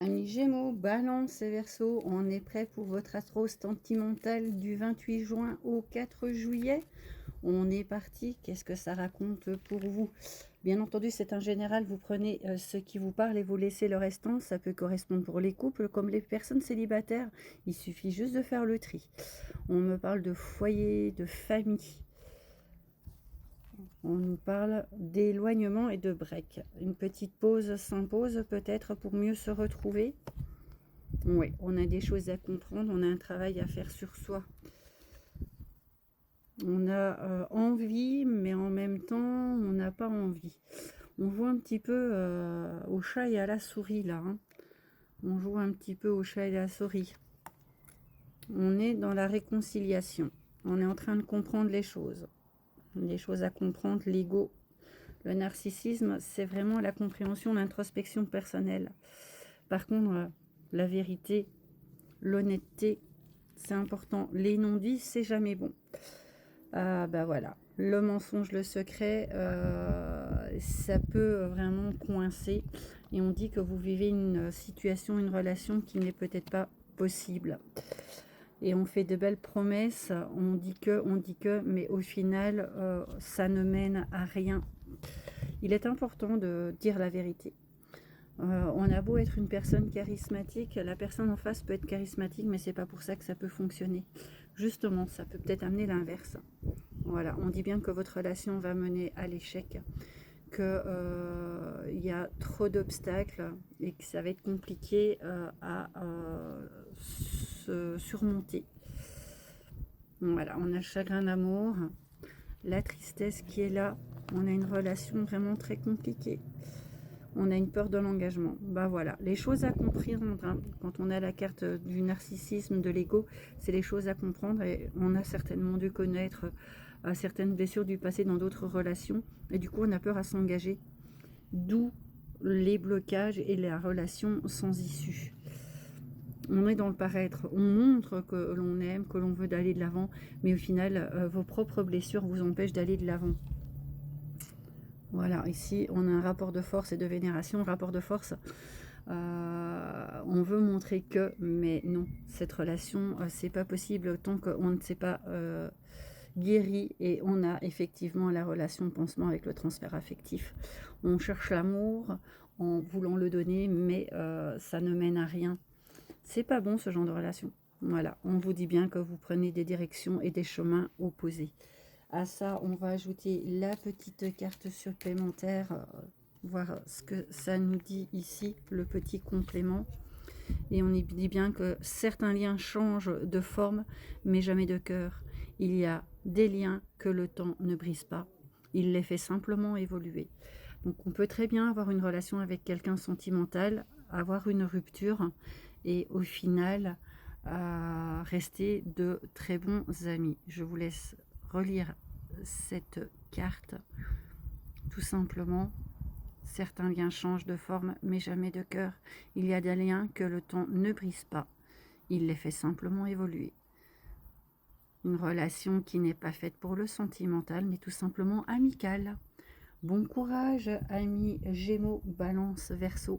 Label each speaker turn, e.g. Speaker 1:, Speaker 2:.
Speaker 1: Amis Gémeaux, Balance et Verseau, on est prêt pour votre astro sentimental du 28 juin au 4 juillet. On est parti. Qu'est-ce que ça raconte pour vous? Bien entendu, c'est un général. Vous prenez ce qui vous parle et vous laissez le restant. Ça peut correspondre pour les couples comme les personnes célibataires. Il suffit juste de faire le tri. On me parle de foyer, de famille. On nous parle d'éloignement et de break. Une petite pause s'impose peut-être pour mieux se retrouver. Oui, on a des choses à comprendre, on a un travail à faire sur soi. On a envie, mais en même temps, on n'a pas envie. On joue un petit peu au chat et à la souris, là. Hein. On joue un petit peu au chat et à la souris. On est dans la réconciliation. On est en train de comprendre les choses. Les choses à comprendre, l'ego. Le narcissisme, c'est vraiment la compréhension, l'introspection personnelle. Par contre, la vérité, l'honnêteté, c'est important. Les non-dits, c'est jamais bon. Bah voilà. Le mensonge, le secret, ça peut vraiment coincer. Et on dit que vous vivez une situation, une relation qui n'est peut-être pas possible. Et on fait de belles promesses, on dit que, mais au final, ça ne mène à rien. Il est important de dire la vérité. On a beau être une personne charismatique, la personne en face peut être charismatique, mais c'est pas pour ça que ça peut fonctionner. Justement, ça peut peut-être amener l'inverse. Voilà, on dit bien que votre relation va mener à l'échec, qu'il y a trop d'obstacles et que ça va être compliqué à se surmonter. Voilà, on a le chagrin d'amour, la tristesse qui est là. On a une relation vraiment très compliquée. On a une peur de l'engagement. Bah voilà, les choses à comprendre, hein. Quand on a la carte du narcissisme, de l'ego, c'est les choses à comprendre et on a certainement dû connaître certaines blessures du passé dans d'autres relations et du coup on a peur à s'engager. D'où les blocages et la relation sans issue. On est dans le paraître, on montre que l'on aime, que l'on veut d'aller de l'avant, mais au final, vos propres blessures vous empêchent d'aller de l'avant. Voilà, ici, on a un rapport de force et de vénération. Rapport de force, on veut montrer que, mais non, cette relation, c'est pas possible tant qu'on ne s'est pas guéri et on a effectivement la relation pansement avec le transfert affectif. On cherche l'amour en voulant le donner, mais ça ne mène à rien. C'est pas bon ce genre de relation. Voilà, on vous dit bien que vous prenez des directions et des chemins opposés. À ça, on va ajouter la petite carte supplémentaire, voir ce que ça nous dit ici, le petit complément. Et on dit bien que certains liens changent de forme, mais jamais de cœur. Il y a des liens que le temps ne brise pas. Il les fait simplement évoluer. Donc on peut très bien avoir une relation avec quelqu'un sentimental, avoir une rupture, et au final, rester de très bons amis. Je vous laisse relire cette carte. Tout simplement, certains liens changent de forme, mais jamais de cœur. Il y a des liens que le temps ne brise pas. Il les fait simplement évoluer. Une relation qui n'est pas faite pour le sentimental, mais tout simplement amicale. Bon courage, amis Gémeaux, Balance, Verseau.